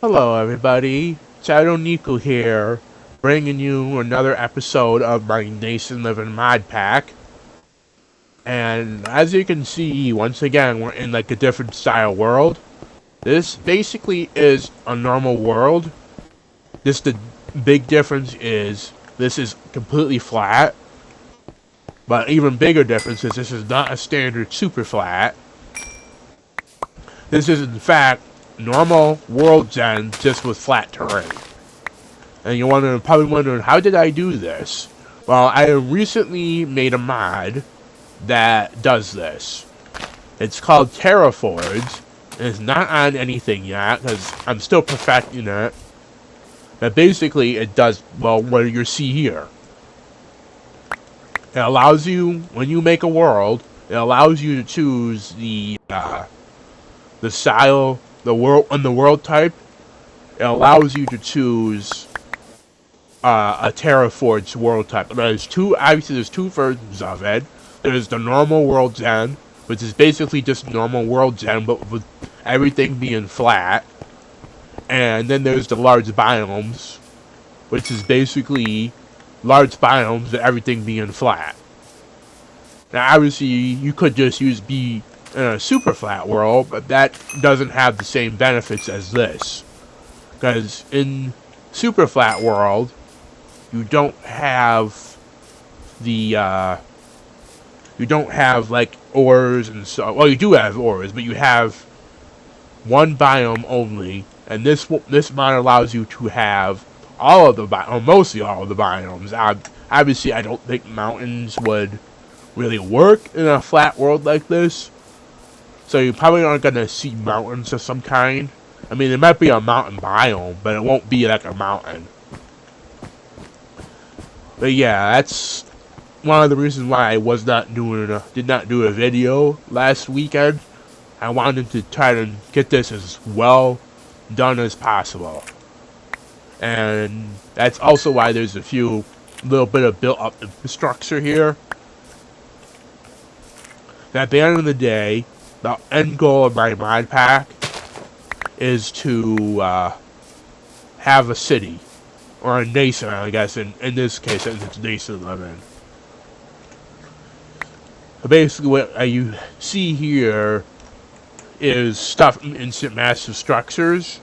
Hello, everybody. Shadow Nico here, bringing you another episode of my Nation Living Modpack. And as you can see, once again, we're in like a different style world. This basically is a normal world. Just the big difference is this is completely flat. But even bigger difference is this is not a standard super flat. This is in fact normal World's End just with flat terrain. And you're probably wondering, how did I do this? Well, I recently made a mod that does this. It's called Terraforge. And it's not on anything yet, because I'm still perfecting it. But basically, it does, well, what you see here. It allows you, when you make a world, it allows you to choose the style, the world type. It allows you to choose a Terraforge world type. There's two versions of it. There's the normal World's End, which is basically just normal World's End, but with everything being flat. And then there's the large biomes, which is basically large biomes with everything being flat. Now, obviously, you could just be in a super flat world, but that doesn't have the same benefits as this. Because in super flat world, you don't have like ores and so. Well, you do have ores, but you have one biome only, and this mod allows you to have all of the or mostly all of the biomes. Obviously, I don't think mountains would really work in a flat world like this, so you probably aren't gonna see mountains of some kind. I mean, there might be a mountain biome, but it won't be like a mountain. But yeah, that's one of the reasons why I did not do a video last weekend. I wanted to try to get this as well done as possible. And that's also why there's a little bit of built up infrastructure here. At the end of the day, the end goal of my mod pack is to have a city. Or a nation, I guess, in this case, it's nation living. Basically, what you see here is stuff in instant massive structures.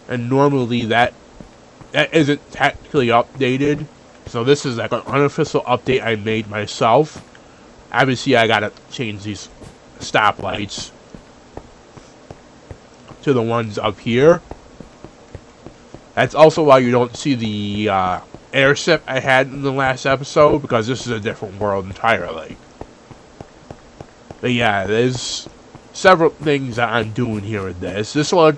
And normally that isn't technically updated. So this is like an unofficial update I made myself. Obviously, I gotta change these stoplights to the ones up here. That's also why you don't see the airship I had in the last episode, because this is a different world entirely. But yeah, there's several things that I'm doing here with this. This one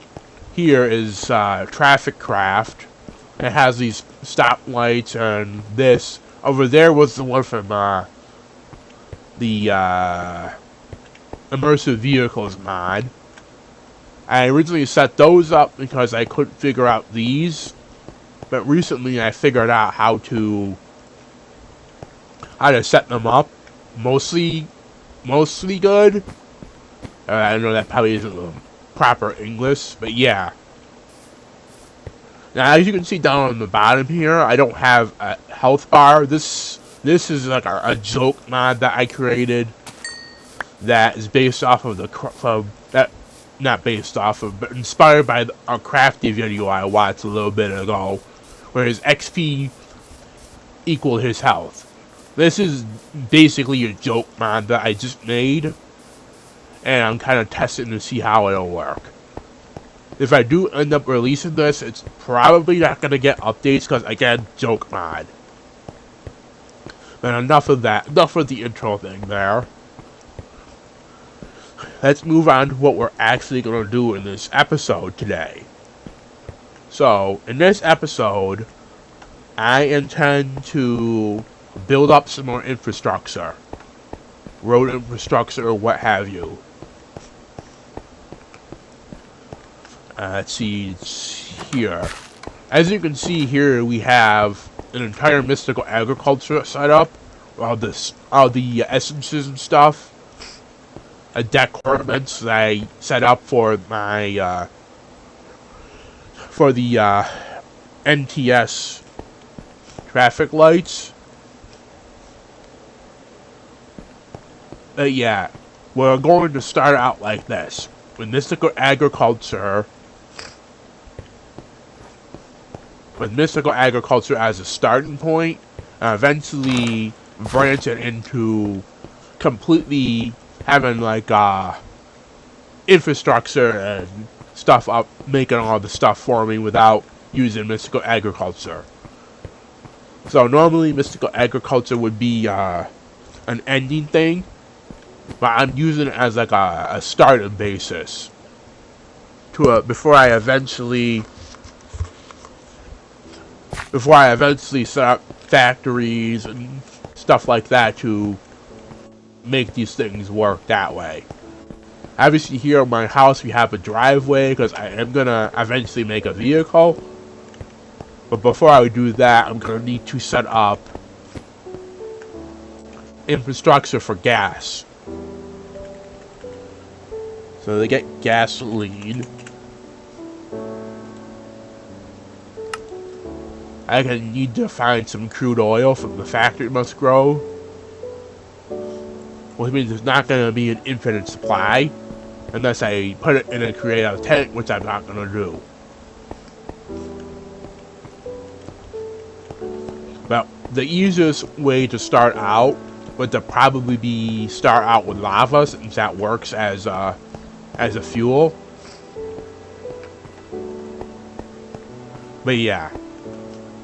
here is Traffic Craft. It has these stoplights, and this over there was the one from the Immersive Vehicles mod. I originally set those up because I couldn't figure out these, but recently I figured out how to set them up. Mostly good. I know that probably isn't the proper English, but yeah. Now, as you can see down on the bottom here, I don't have a health bar. This is like a joke mod that I created that is based off of not based off of, but inspired by a crafty video I watched a little bit ago, where his XP equaled his health. This is basically a joke mod that I just made, and I'm kind of testing to see how it'll work. If I do end up releasing this, it's probably not going to get updates, because again, joke mod. But enough of that, enough of the intro thing there. Let's move on to what we're actually going to do in this episode today. So, in this episode, I intend to build up some more infrastructure. Road infrastructure, or what have you. Let's see, it's here. As you can see here, we have an entire mystical agriculture set up. All the essences and stuff. Deck ornaments that I set up for my for the NTS traffic lights. Yeah, we're going to start out like this. With mystical agriculture as a starting point, and eventually branch it into completely having like infrastructure and stuff up, making all the stuff for me without using mystical agriculture. So normally mystical agriculture would be an ending thing, but I'm using it as like a starting basis to before I eventually set up factories and stuff like that to make these things work that way. Obviously here in my house we have a driveway because I am gonna eventually make a vehicle. But before I do that, I'm gonna need to set up infrastructure for gas. So they get gasoline. I'm gonna need to find some crude oil from the factory must grow. Which means there's not gonna be an infinite supply. Unless I put it in a creative tank, which I'm not gonna do. But the easiest way to start out would to probably be start out with lava, since that works as a fuel. But yeah,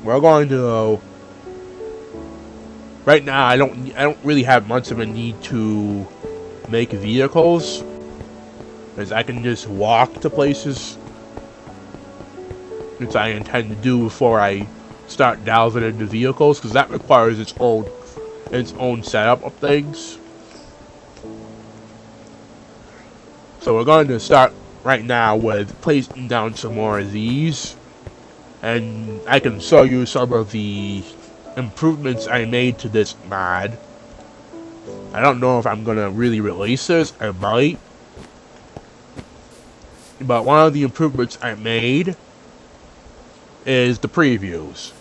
we're going to. Right now, I don't really have much of a need to make vehicles, because I can just walk to places, which I intend to do before I start delving into vehicles, because that requires its own setup of things. So we're going to start right now with placing down some more of these, and I can show you some of the improvements I made to this mod. I don't know if I'm gonna really release this. I might. But one of the improvements I made is the previews.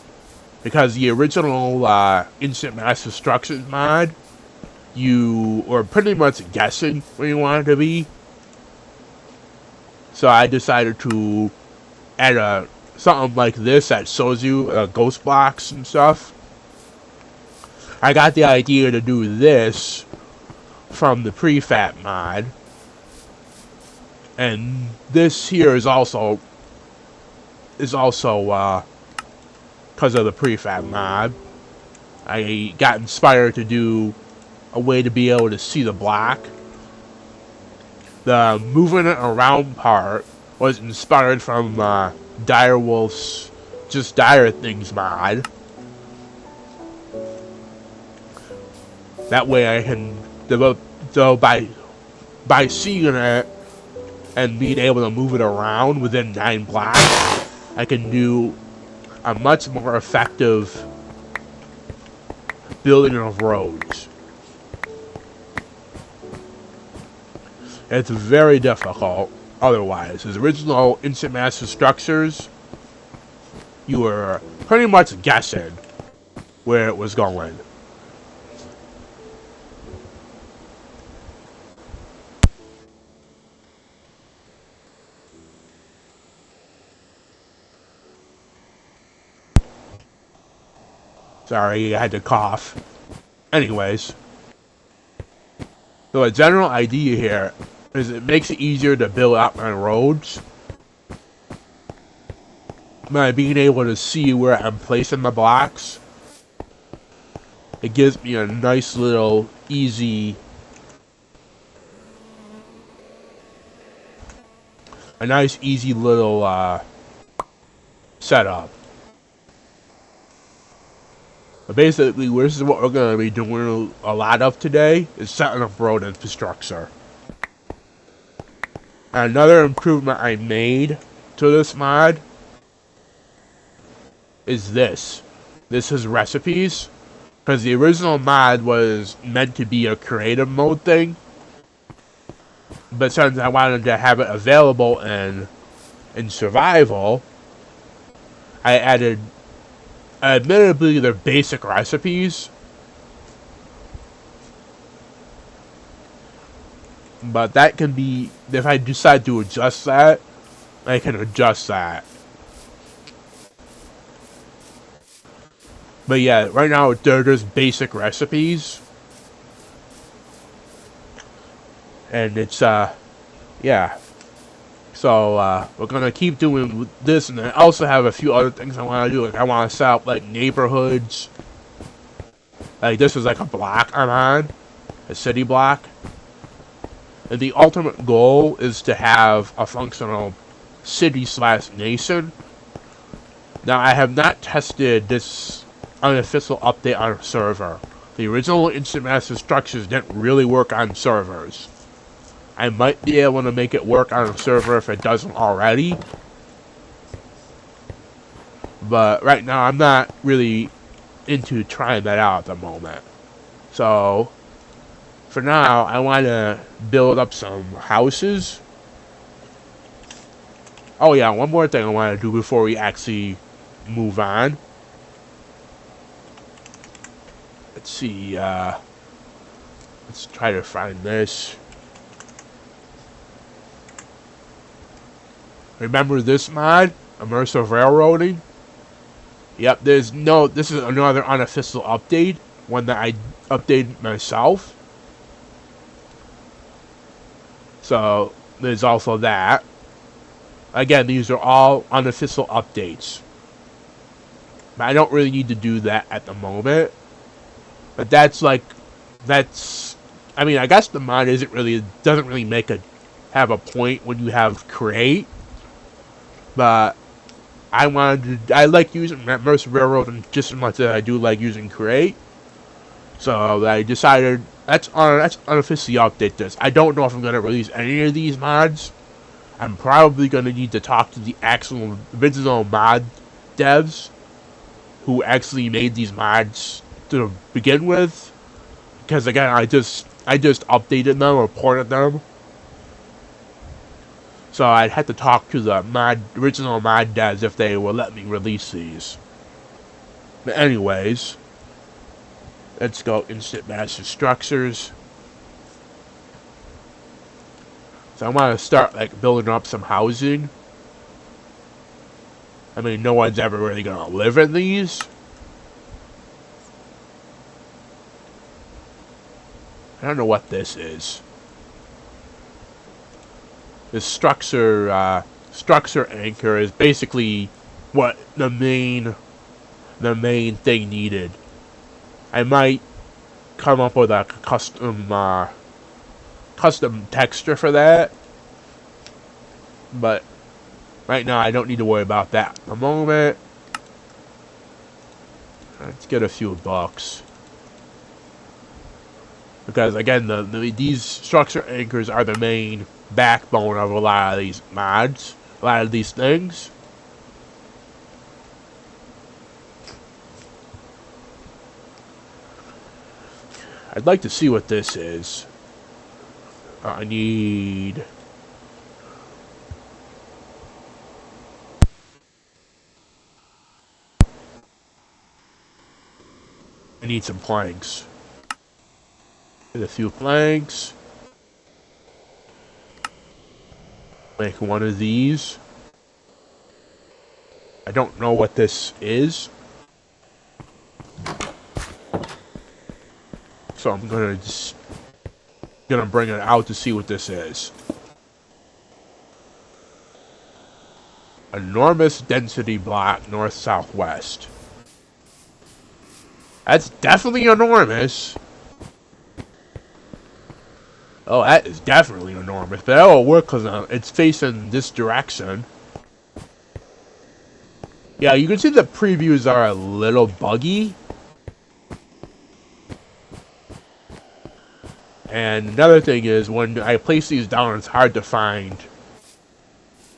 Because the original Instant Mass Destruction mod, you were pretty much guessing where you wanted to be. So I decided to add something like this that shows you ghost blocks and stuff. I got the idea to do this from the prefab mod. And this here is also because of the prefab mod. I got inspired to do a way to be able to see the block. The moving it around part was inspired from Direwolf's Just Dire Things mod. That way I can develop, so by seeing it and being able to move it around within 9 blocks, I can do a much more effective building of roads. It's very difficult otherwise. His original Instant Master structures, you were pretty much guessing where it was going. Sorry, I had to cough. Anyways. So a general idea here is it makes it easier to build out my roads by being able to see where I'm placing the blocks. It gives me a nice little easy little setup. But basically, this is what we're going to be doing a lot of today, is setting up road infrastructure. Another improvement I made to this mod is this. This is recipes. Because the original mod was meant to be a creative mode thing. But since I wanted to have it available in survival, I added, admittedly, they're basic recipes, but that can be, if I decide to adjust that, I can adjust that. But yeah, right now they're just basic recipes. And it's, yeah. So, we're gonna keep doing this, and I also have a few other things I want to do. Like, I want to set up, like, neighborhoods. Like, this is like a block I'm on. A city block. And the ultimate goal is to have a functional city/nation. Now, I have not tested this unofficial update on a server. The original Instant Master structures didn't really work on servers. I might be able to make it work on a server if it doesn't already. But right now, I'm not really into trying that out at the moment. So, for now, I want to build up some houses. Oh yeah, one more thing I want to do before we actually move on. Let's see, let's try to find this. Remember this mod? Immersive Railroading? Yep, this is another unofficial update. One that I updated myself. So, there's also that. Again, these are all unofficial updates. But I don't really need to do that at the moment. But I mean, I guess the mod doesn't really have a point when you have create. But I like using Immersive Railroad just as much as I do like using create. So I decided let's unofficially update this. I don't know if I'm gonna release any of these mods. I'm probably gonna need to talk to the actual original mod devs who actually made these mods to begin with. Because again, I just updated them or ported them. So I'd have to talk to the original mod devs if they will let me release these. But anyways, let's go Instant Master Structures. So I want to start like building up some housing. I mean, no one's ever really gonna live in these. I don't know what this is. This structure anchor is basically what the main thing needed. I might come up with a custom texture for that, but right now I don't need to worry about that at the moment. Let's get a few bucks. Because again, these structure anchors are the main backbone of a lot of these mods, a lot of these things. I'd like to see what this is. I need some planks. Get a few planks. Make one of these. I don't know what this is. So I'm gonna bring it out to see what this is. Enormous density block north-southwest. That's definitely enormous. Oh, that is definitely enormous. But that will work because it's facing this direction. Yeah, you can see the previews are a little buggy. And another thing is, when I place these down, it's hard to find.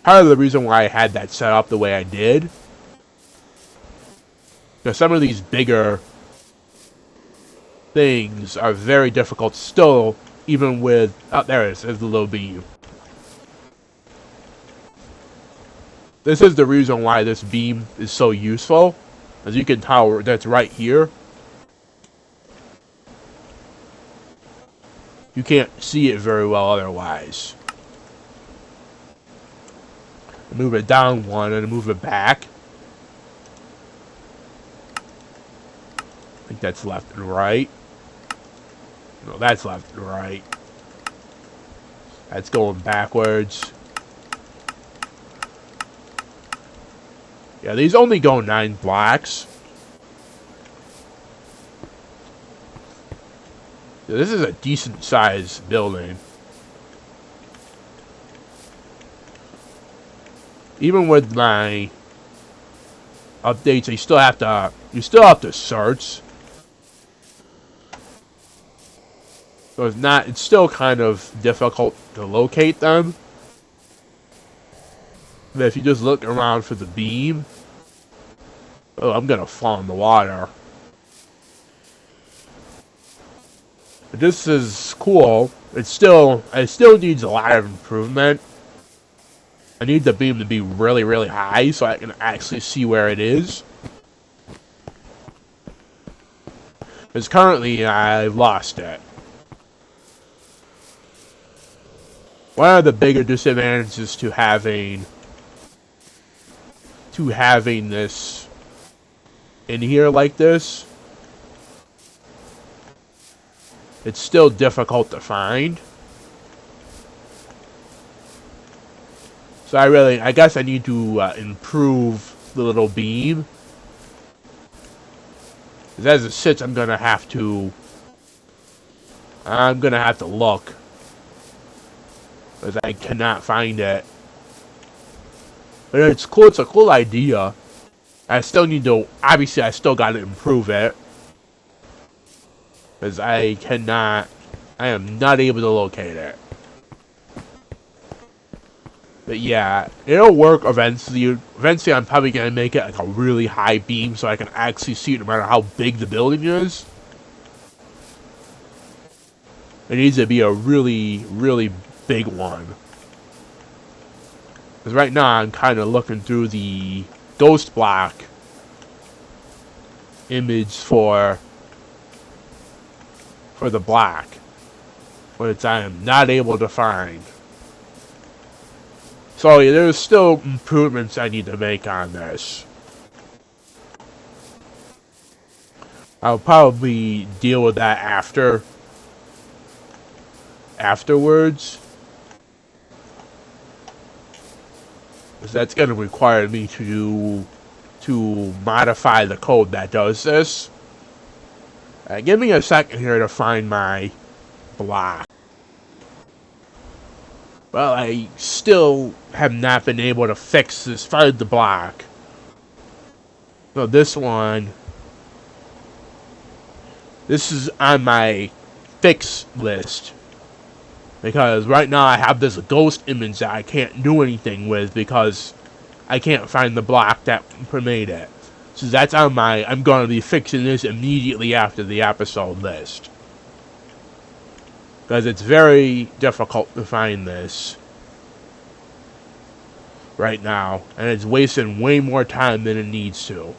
Part of the reason why I had that set up the way I did. Because some of these bigger things are very difficult still, even with... Oh, there it is. There's the little beam. This is the reason why this beam is so useful. As you can tell, that's right here. You can't see it very well otherwise. Move it down one and move it back. I think that's left and right. No, that's left and right. That's going backwards. Yeah, these only go 9 blocks. Yeah, this is a decent sized building. Even with my updates, you still have to search. So it's still kind of difficult to locate them. But if you just look around for the beam, oh, I'm gonna fall in the water. But this is cool. It still needs a lot of improvement. I need the beam to be really, really high so I can actually see where it is. Because currently I've lost it. One of the bigger disadvantages to having this in here like this, it's still difficult to find. So I guess I need to improve the little beam. Because as it sits, I'm gonna have to look. Because I cannot find it. But it's cool, it's a cool idea. I still need to, obviously I still gotta improve it. Because I am not able to locate it. But yeah, it'll work eventually. Eventually I'm probably gonna make it like a really high beam so I can actually see it no matter how big the building is. It needs to be a really, really big one. Because right now I'm kind of looking through the ghost block image for the block, which I am not able to find. So yeah, there's still improvements I need to make on this. I'll probably deal with that afterwards. Because that's going to require me to modify the code that does this. Give me a second here to find my block. Well, I still have not been able to fix this. Find the block. So this one, this is on my fix list. Because right now I have this ghost image that I can't do anything with because I can't find the block that made it. So that's on my, I'm going to be fixing this immediately after the episode list. Because it's very difficult to find this right now. And it's wasting way more time than it needs to.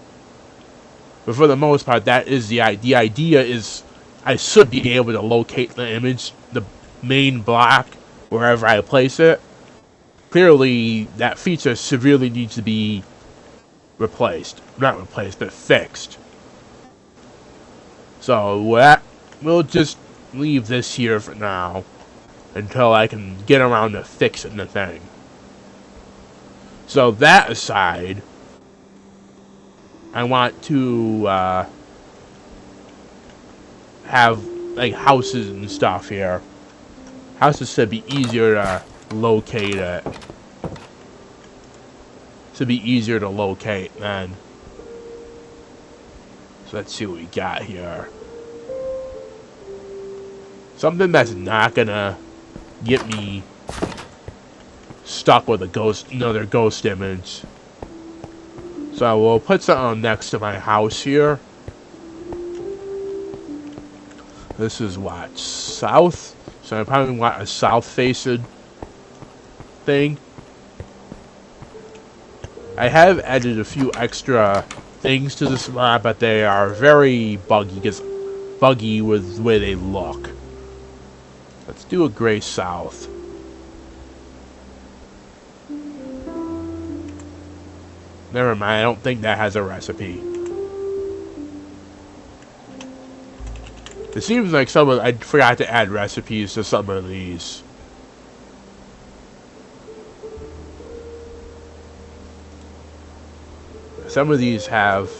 But for the most part, that is the idea. The idea is I should be able to locate the image, the main block, wherever I place it. Clearly, that feature severely needs to be replaced. Not replaced, but fixed. So, we'll just leave this here for now until I can get around to fixing the thing. So that aside, I want to have like houses and stuff here. Houses should be easier to locate it. Should be easier to locate then. So let's see what we got here. Something that's not gonna get me stuck with a ghost, another ghost image. So we'll put something next to my house here. This is what, south? So I probably want a south-facing thing. I have added a few extra things to this map, but they are very buggy with the way they look. Let's do a gray south. Never mind, I don't think that has a recipe. It seems like I forgot to add recipes to some of these. Some of these have...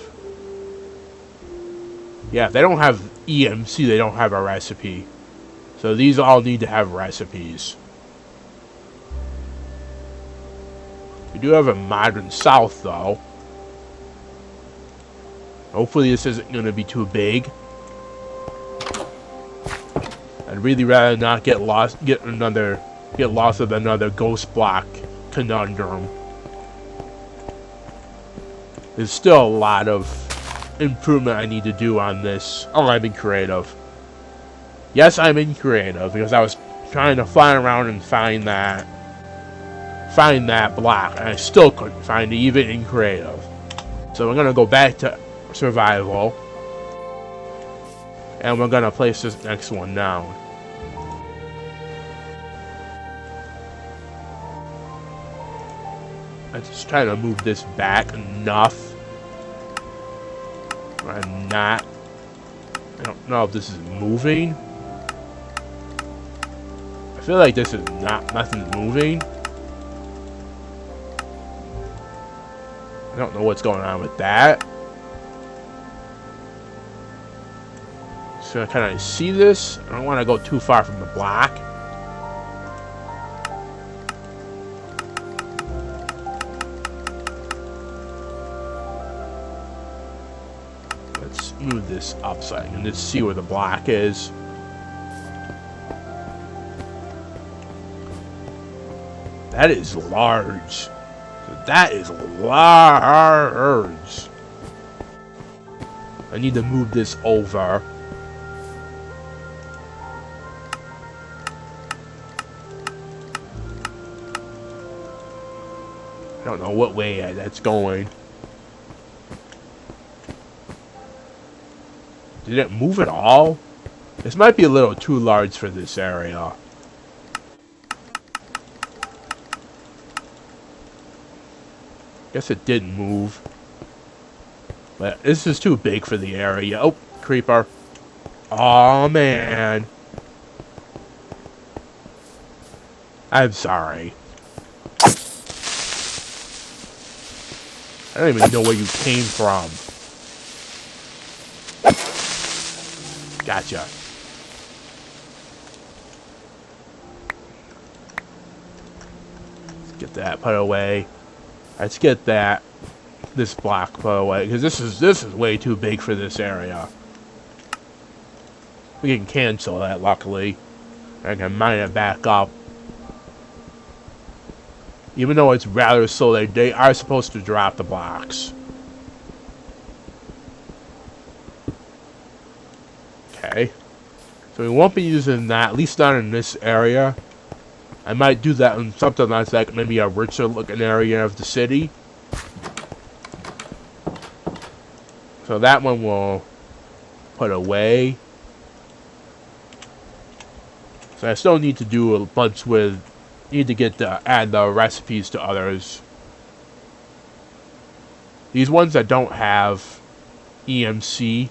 Yeah, if they don't have EMC, they don't have a recipe. So these all need to have recipes. We do have a modern south, though. Hopefully this isn't going to be too big. I'd really rather not get lost with another ghost block conundrum. There's still a lot of improvement I need to do on this. Oh, I'm in creative. Yes, I'm in creative because I was trying to fly around and find that block, and I still couldn't find it even in creative. So we're gonna go back to survival, and we're gonna place this next one down. Let's just try to move this back enough. I'm not. I don't know if this is moving. I feel like this is nothing's moving. I don't know what's going on with that. So can I see this? I don't want to go too far from the block. Let's move this up so I can just see where the block is. That is large. That is large. I need to move this over. I don't know what way that's going. Did it move at all? This might be a little too large for this area. Guess it didn't move. But this is too big for the area. Oh, creeper. Oh man. I'm sorry. I don't even know where you came from. Gotcha. Let's get that put away. Let's get this block put away, because this is way too big for this area. We can cancel that, luckily. I can mine it back up. Even though it's rather slow, they are supposed to drop the blocks. Okay. So we won't be using that, at least not in this area. I might do that in something that's like maybe a richer looking area of the city. So that one will put away. So I still need to do a bunch with, need to add the recipes to others. These ones that don't have EMC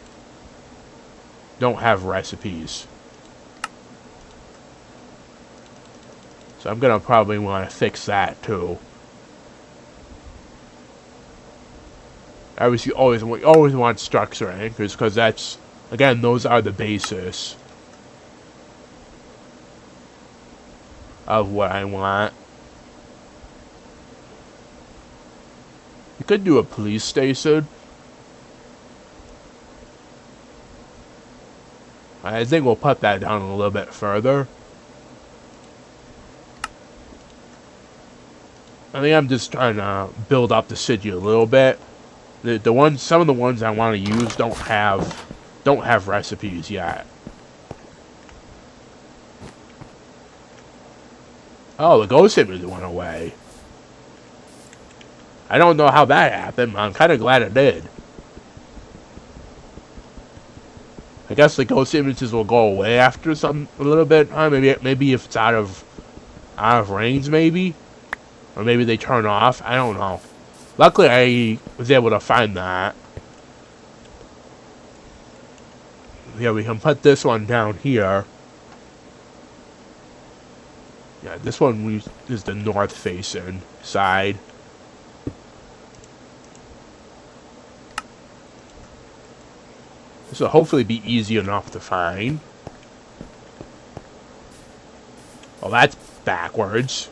don't have recipes. So I'm gonna probably want to fix that too. Obviously, you always want structure anchors, because that's, again, those are the basis of what I want. You could do a police station. I think we'll put that down a little bit further. I think I'm just trying to build up the city a little bit. Some of the ones I want to use don't have recipes yet. Oh, the ghost image went away. I don't know how that happened, but I'm kind of glad it did. I guess the ghost images will go away after a little bit. Maybe if it's out of range, maybe, or maybe they turn off. I don't know. Luckily, I was able to find that. Yeah, we can put this one down here. Yeah, this one is the north-facing side. This will hopefully be easy enough to find. Well, that's backwards.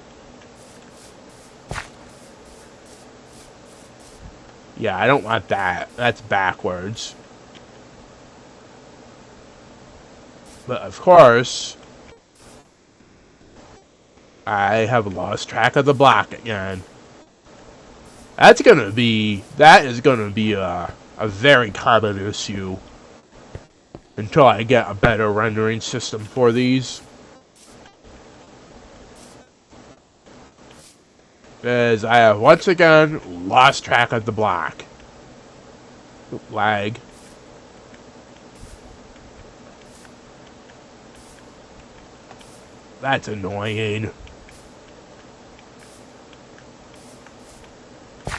Yeah, I don't want that. That's backwards. But of course, I have lost track of the block again. That is gonna be a very common issue until I get a better rendering system for these. As I have once again lost track of the block. Lag. That's annoying.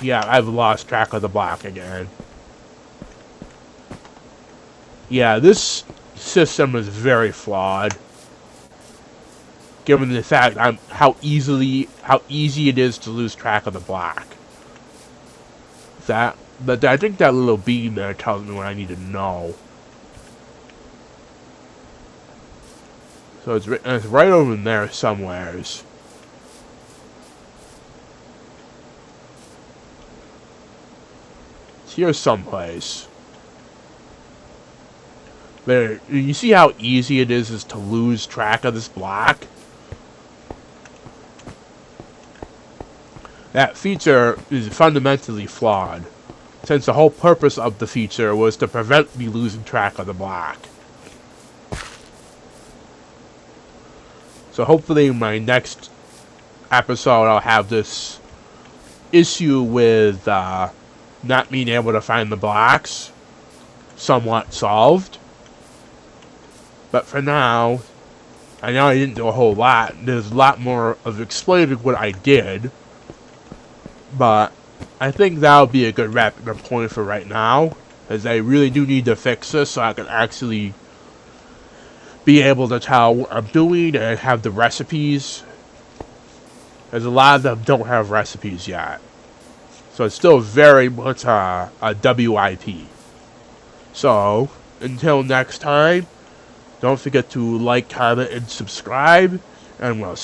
Yeah, I've lost track of the block again. Yeah, this system is very flawed. Given the fact how easy it is to lose track of the block. But I think that little beam there tells me what I need to know. So it's right over in there somewheres. It's here someplace. But you see how easy it is to lose track of this block? That feature is fundamentally flawed, since the whole purpose of the feature was to prevent me losing track of the block. So hopefully in my next episode I'll have this issue with not being able to find the blocks somewhat solved. But for now, I know I didn't do a whole lot. There's a lot more of explaining what I did. But I think that'll be a good wrapping up point for right now, as I really do need to fix this so I can actually be able to tell what I'm doing and have the recipes. As a lot of them don't have recipes yet. So it's still very much a WIP. So, until next time, don't forget to like, comment, and subscribe, and we'll